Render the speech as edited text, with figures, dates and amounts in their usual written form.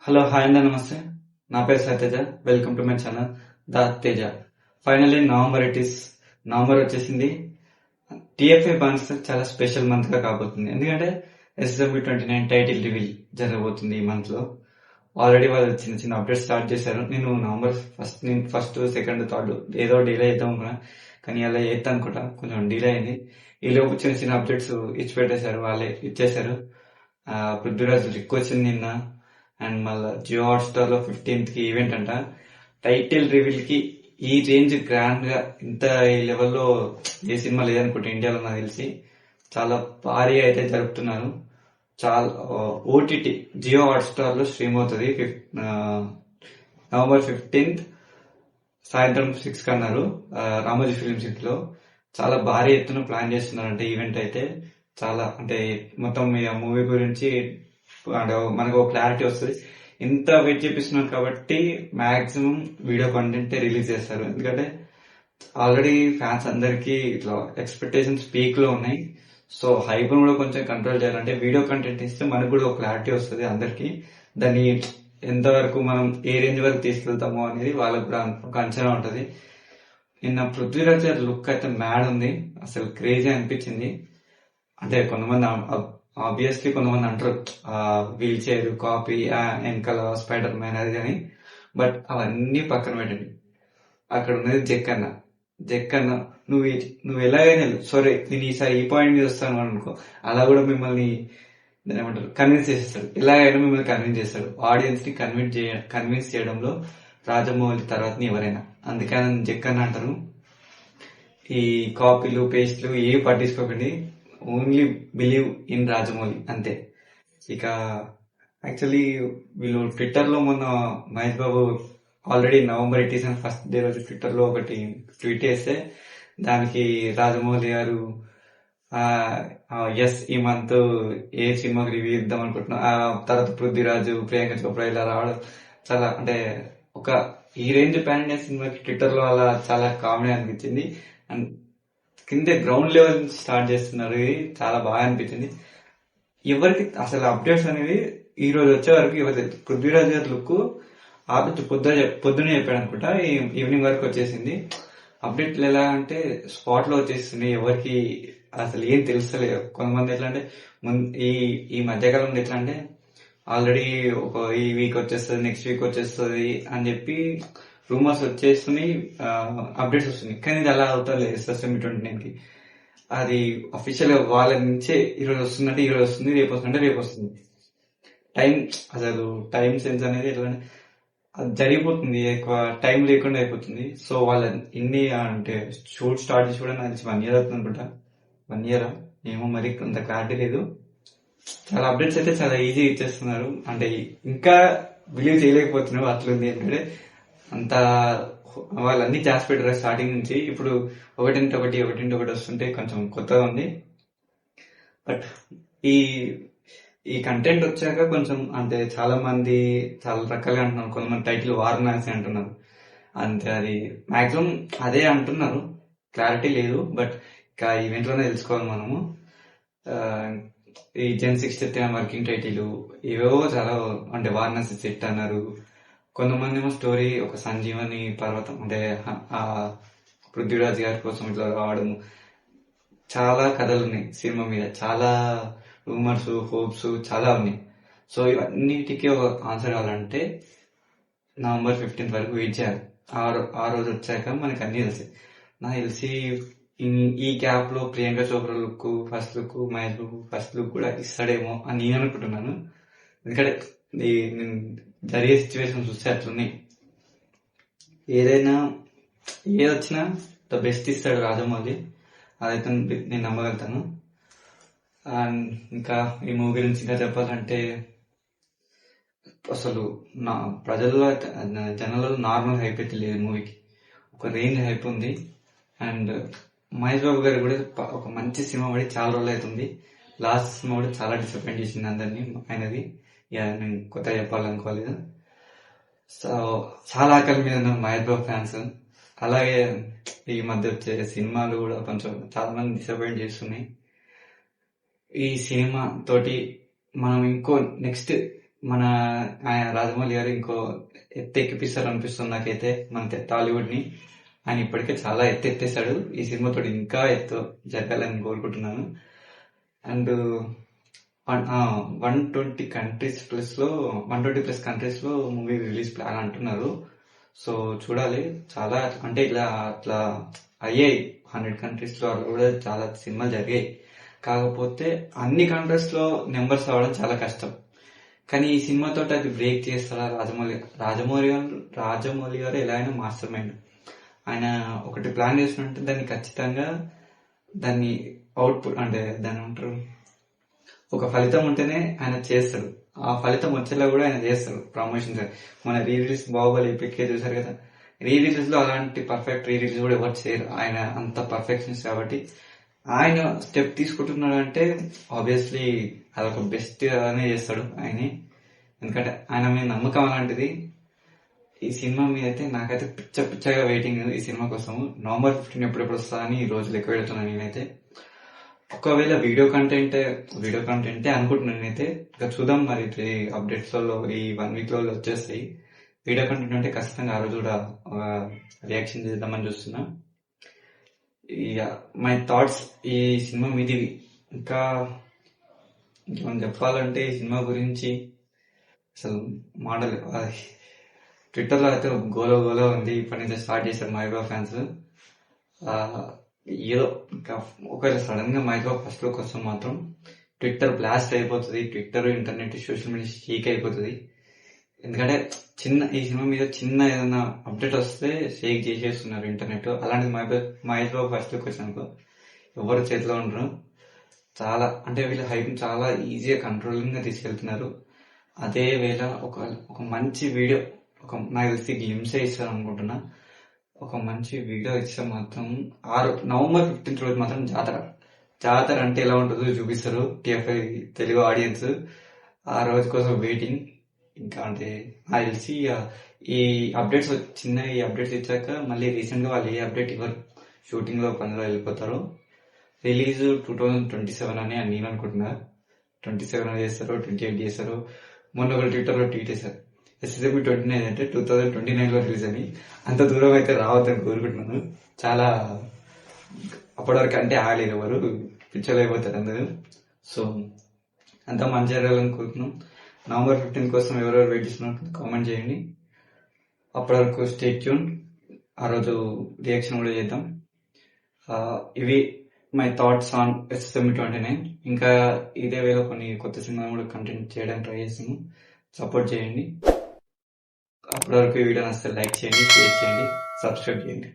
Hello hi అండి నమస్తే. నా పేరు Satyaja. Welcome to my channel the Teja. Finally November వచ్చేసింది. టిఎఫ్ఐ బాన్స్ చాలా స్పెషల్ మంత్ గా కాబోతుంది. ఎందుకంటే SW29 టైటిల్ రివీల్ జరగబోతుంది ఈ మంత్ లో. ఆల్రెడీ వాళ్ళు చిన్న చిన్న అప్డేట్స్ స్టార్ట్ చేశారు. నేను నవంబర్ ఫస్ట్ సెకండ్ థర్డ్ ఏదో డిలే అవుతాం అనుకున్నా, కానీ అలా ఎయిత్ అనుకుంటా కొంచెం డిలే అయింది. ఈ లోపు చిన్న చిన్న అప్డేట్స్ ఇచ్చి పెట్టేశారు, వాళ్ళే ఇచ్చేశారు. పృథ్వీరాజ్ రిక్ వచ్చింది నిన్న. అండ్ మళ్ళీ జియో హాట్స్టార్ లో 15th కి ఈవెంట్ అంట. టైటిల్ రివీల్ కి ఈ రేంజ్ గ్రాండ్ గా ఇంత ఈ లెవెల్లో ఏ సినిమా లేదనుకుంటే ఇండియాలో నాకు తెలిసి. చాలా భారీగా అయితే జరుపుతున్నారు. చాలా ఓటీటీ జియో హాట్స్టార్ లో స్ట్రీమ్ అవుతుంది నవంబర్ 15th సాయంత్రం 6 కి అన్నారు. రామోజీ ఫిలిం సిటీ లో చాలా భారీ ఎత్తున ప్లాన్ చేస్తున్నారంటే ఈవెంట్ అయితే. చాలా అంటే మొత్తం మూవీ గురించి అంటే మనకు ఒక క్లారిటీ వస్తుంది. ఇంత వెయిట్ చేపిస్తున్నారు కాబట్టి మాక్సిమం వీడియో కంటెంట్ రిలీజ్ చేస్తారు. ఎందుకంటే ఆల్రెడీ ఫ్యాన్స్ అందరికి ఇట్లా ఎక్స్పెక్టేషన్స్ పీక్ లో ఉన్నాయి. సో హైప్ కూడా కొంచెం కంట్రోల్ చేయాలంటే వీడియో కంటెంట్ ఇస్తే మనకు కూడా ఒక క్లారిటీ వస్తుంది అందరికి. దాన్ని ఎంతవరకు మనం ఏ రేంజ్ వరకు తీసుకెళ్తామో అనేది వాళ్ళకు కూడా ఒక అంచనా ఉంటది. నిన్న పృథ్వీరాజ్ గారి లుక్ అయితే మ్యాడ్ ఉంది, అసలు క్రేజీ అనిపించింది. అంటే కొంతమంది ఆబ్వియస్లీ కొంతమంది అంటారు వీల్ చైర్ కాపీ వెనకాల స్పైడర్ మ్యాన్ అది అని. బట్ అవన్నీ పక్కన పెట్టండి. అక్కడ ఉన్నది జక్కన్న నువ్వు ఎలాగైనా సరే నేను ఈసారి ఈ పాయింట్ మీద వస్తాను అనుకో, అలా కూడా మిమ్మల్ని ఏమంటారు కన్విన్స్ చేసేస్తాడు. ఎలాగైనా మిమ్మల్ని కన్విన్స్ చేస్తాడు. ఆడియన్స్ ని కన్విన్స్ చేయడంలో రాజమౌళి తర్వాత ఎవరైనా. అందుకని జక్కన్న అంటారు. ఈ కాపీలు పేస్ట్లు ఏవి పట్టించుకోకండి, ఓన్లీ బిలీవ్ ఇన్ రాజమౌళి అంతే. ఇక యాక్చువల్లీ వీళ్ళు ట్విట్టర్ లో మొన్న Mahesh Babu already November 18 first day రోజు ట్విట్టర్ లో ఒకటి ట్వీట్ చేస్తే దానికి రాజమౌళి గారు ఎస్ ఈ మంత్ ఏ సినిమాకి రివ్యూ ఇద్దాం అనుకుంటున్నా, తర్వాత పృథ్వీరాజు ప్రియాంక చోప్రా ఇలా రావడం చాలా అంటే ఒక ఈ రేంజ్ ప్యాన్ ఇండియా సినిమాకి ట్విట్టర్ లో అలా చాలా కామెడీ అనిపించింది. అండ్ కింద గ్రౌండ్ లెవెల్ నుంచి స్టార్ట్ చేస్తున్నారు. ఇది చాలా బాగా అనిపించింది. ఎవరికి అసలు అప్డేట్స్ అనేవి ఈ రోజు వచ్చే వరకు ఎవరు పృథ్వీరాజ్ గారి లుక్ ఆపి పొద్దునే చెప్పాడు అనుకుంటా, ఈవినింగ్ వరకు వచ్చేసింది. అప్డేట్లు ఎలా అంటే స్పాట్ లో వచ్చేస్తుంది. ఎవరికి అసలు ఏం తెలుస్తలేదు. కొంతమంది ఎట్లా అంటే ఈ మధ్యకాలంలో ఎట్లా అంటే ఆల్రెడీ ఒక ఈ వీక్ వచ్చేస్తుంది, నెక్స్ట్ వీక్ వచ్చేస్తుంది అని చెప్పి రూమర్స్ వచ్చేస్తున్నాయి, అప్డేట్స్ వస్తున్నాయి. కానీ ఇది అలా అవుతలేదు. SW29 కి అది అఫీషియల్ గా వాళ్ళ నుంచే ఈరోజు వస్తుందంటే ఈరోజు వస్తుంది, రేపు వస్తుందంటే రేపు వస్తుంది. టైం అసలు టైం సెన్స్ అనేది ఎట్లా అది జరిగిపోతుంది, ఎక్కువ టైం లేకుండా అయిపోతుంది. సో వాళ్ళ ఇన్ని అంటే షూట్ స్టార్ట్ చేసి కూడా నాకు 1 year అవుతుంది అనుకుంటా. 1 year ఏమో మరి అంత క్లారిటీ లేదు. చాలా అప్డేట్స్ అయితే చాలా ఈజీ ఇచ్చేస్తున్నారు. అంటే ఇంకా బిలీవ్ చేయలేకపోతున్నారు అట్లుంది. ఎందుకంటే అంత వాళ్ళన్నీ చేసి పెట్టారు స్టార్టింగ్ నుంచి. ఇప్పుడు ఒకటింటి ఒకటి వస్తుంటే కొంచెం కొత్తగా ఉంది. బట్ ఈ ఈ కంటెంట్ వచ్చాక కొంచెం అంటే చాలా మంది చాలా రకాలుగా అంటున్నారు. కొంతమంది టైటిల్ వారణాసి అంటున్నారు. అంతే, అది మాక్సిమం అదే అంటున్నారు, క్లారిటీ లేదు. బట్ ఇంకా ఈవెంట్ లోనే తెలుసుకోవాలి మనము. ఈ Gen 63 వర్కింగ్ టైటిల్ ఇవేవో చాలా అంటే వారణాసి సెట్ అన్నారు. కొంతమంది ఏమో స్టోరీ ఒక సంజీవని పర్వతం అంటే ఆ పృథ్వీరాజ్ గారి కోసం ఇట్లా రావడం. చాలా కథలు ఉన్నాయి సినిమా మీద, చాలా రూమర్స్ హోప్స్ చాలా ఉన్నాయి. సో ఇవన్నిటికీ ఒక ఆన్సర్ కావాలంటే నవంబర్ 15 వరకు వెయిట్ చేయాలి. ఆ రోజు వచ్చాక మనకి అన్ని తెలిసి నాకు తెలిసి ఈ గ్యాప్ లో Priyanka Chopra look first look, Mahesh Babu first look కూడా ఇస్తాడేమో అని నేను అనుకుంటున్నాను. ఎందుకంటే జరిగే సిచ్యువేషన్ చూస్తే అట్లున్నాయి. ఏదొచ్చినా ద బెస్ట్ ఇస్తాడు రాజమౌళి, అదైతే నేను నమ్మగలుగుతాను. అండ్ ఇంకా ఈ మూవీ గురించి ఇంకా చెప్పాలంటే అసలు నా ప్రజల్లో జనాలలో నార్మల్ హైప్ అయితే లేదు. మూవీకి ఒక రేంజ్ హైప్ ఉంది. అండ్ మహేష్ బాబు గారు కూడా ఒక మంచి సినిమా పడి చాలా రోజులు అవుతుంది. లాస్ట్ సినిమా కూడా చాలా డిసప్పాయింట్ చేసింది అందరినీ ఆయనది. నేను కొత్తగా చెప్పాలనుకోలేదు. సో చాలా ఆకలి మీద ఉన్నారు మహేష్ బాబు ఫ్యాన్స్. అలాగే ఈ మధ్య వచ్చే సినిమాలు కూడా కొంచెం చాలా మంది డిసప్పాయింట్ చేస్తున్నాయి. ఈ సినిమా తోటి మనం ఇంకో నెక్స్ట్ మన ఆయన రాజమౌళి గారు ఇంకో ఎత్తు ఎక్కిపిస్తారు అనిపిస్తుంది నాకైతే మన టాలీవుడ్ ని. ఆయన ఇప్పటికే చాలా ఎత్తేసాడు. ఈ సినిమాతో ఇంకా ఎత్తు జరగాలని కోరుకుంటున్నాను. అండ్ 120 ప్లస్ కంట్రీస్ లో మూవీ రిలీజ్ ప్లాన్ అంటున్నారు. సో చూడాలి. చాలా అంటే ఇలా అట్లా అయ్యాయి 100 కంట్రీస్ లో అలా కూడా చాలా సినిమాలు జరిగాయి. కాకపోతే అన్ని కంట్రీస్ లో నెంబర్స్ అవ్వడం చాలా కష్టం. కానీ ఈ సినిమాతో అది బ్రేక్ చేస్తారా రాజమౌళి గారు ఎలా అయినా మాస్టర్ మైండ్. ఆయన ఒకటి ప్లాన్ చేసినట్టు దాన్ని ఖచ్చితంగా దాన్ని అవుట్పుట్ అంటే దాని అంటారు ఒక ఫలితం ఉంటేనే ఆయన చేస్తాడు. ఆ ఫలితం వచ్చేలా కూడా ఆయన చేస్తాడు ప్రమోషన్. మన రీ రిలీజ్ బాహుబలి ఎపికే చూసారు కదా, రీ రిలీజ్ లో అలాంటి పర్ఫెక్ట్ రీ రిలీజ్ కూడా ఎవరు చేయరు. ఆయన అంత పర్ఫెక్షన్స్ కాబట్టి ఆయన స్టెప్ తీసుకుంటున్నాడు అంటే ఆబ్వియస్లీ అదొక బెస్ట్ అనే చేస్తాడు ఆయనే. ఎందుకంటే ఆయన మీద నమ్మకం అలాంటిది. ఈ సినిమా మీద అయితే నాకైతే పిచ్చగా వెయిటింగ్ ఈ సినిమా కోసం. November 15 ఎప్పుడెప్పుడు వస్తా అని ఈ రోజులు ఎక్కువ పెడుతున్నాను నేనైతే. ఒకవేళ వీడియో కంటెంటే అనుకుంటున్నాను నేనైతే. ఇంకా చూద్దాం మరి అప్డేట్స్ లో ఈ 1 week లో వచ్చేస్తాయి. వీడియో కంటెంట్ అంటే ఖచ్చితంగా ఆ రోజు కూడా రియాక్షన్ చేద్దామని చూస్తున్నా. మై థాట్స్ ఈ సినిమా మీది. ఇంకా ఇంకేమైనా చెప్పాలంటే ఈ సినిమా గురించి అసలు మాటలు ట్విట్టర్ లో అయితే గోలో ఉంది. ఇప్పటి నుంచి స్టార్ట్ చేశారు మహేష్ ఫ్యాన్స్. ఏదో ఇంకా ఒకవేళ సడన్ గా మహేష్ ఫస్ట్ లుక్ వస్తే మాత్రం ట్విట్టర్ బ్లాస్ట్ అయిపోతుంది. Twitter, internet, social media Sheikh అయిపోతుంది. ఎందుకంటే ఈ సినిమా మీద చిన్న ఏదైనా అప్డేట్ వస్తే షేక్ చేసేస్తున్నారు ఇంటర్నెట్. అలాంటిది మహేష్ బాబు ఫస్ట్ లుక్ వచ్చానుకో ఎవరు చేతిలో ఉండరు. చాలా అంటే వీళ్ళ హైప్ చాలా ఈజీగా కంట్రోలింగ్ గా తీసుకెళ్తున్నారు. అదే వేళ ఒక మంచి వీడియో నాకు తెలిసి గ్లిమ్సే ఇస్తారు అనుకుంటున్నా. ఒక మంచి వీడియో ఇస్తే మాత్రం November 15 రోజు మాత్రం జాతర అంటే ఎలా ఉంటుందో చూపిస్తారు TFI తెలుగు ఆడియన్స్. ఆ రోజు కోసం వెయిటింగ్. ఇంకా అంటే నాకు తెలిసి ఈ అప్డేట్స్ ఇచ్చాక మళ్ళీ రీసెంట్ గా వాళ్ళు ఏ అప్డేట్ ఇవ్వరు. షూటింగ్ లో పనిలో వెళ్ళిపోతారు. రిలీజ్ 2027 అని నేను అనుకుంటున్నా. 27 చేస్తారు, 28 చేస్తారు. మొన్న ఒక ట్విట్టర్ లో ట్వీట్ చేశారు SSMB 29 అంటే 2029 లో రిలీజ్ అని. అంత దూరం అయితే రావద్దని కోరుకుంటున్నాను. చాలా అప్పటి వరకు అంటే ఆగలేదు ఎవరు, పిక్చర్ అయిపోతారు అందరూ. సో అంతా మంచి జరగాలని కోరుకున్నాం. November 15 కోసం ఎవరెవరు వెయిట్ చేస్తున్నారు కామెంట్ చేయండి. అప్పటి వరకు స్టే ట్యూన్. ఆ రోజు రియాక్షన్ కూడా చేద్దాం. ఇవి మై థాట్స్ ఆన్ SSMB 29. ఇంకా ఇదే వేలో కొన్ని కొత్త సినిమా కూడా కంటెంట్ చేయడానికి ట్రై చేస్తాను. సపోర్ట్ చేయండి. అప్పటి వరకు ఈ వీడియో నచ్చితే లైక్ చేయండి, షేర్ చేయండి, సబ్స్క్రైబ్ చేయండి.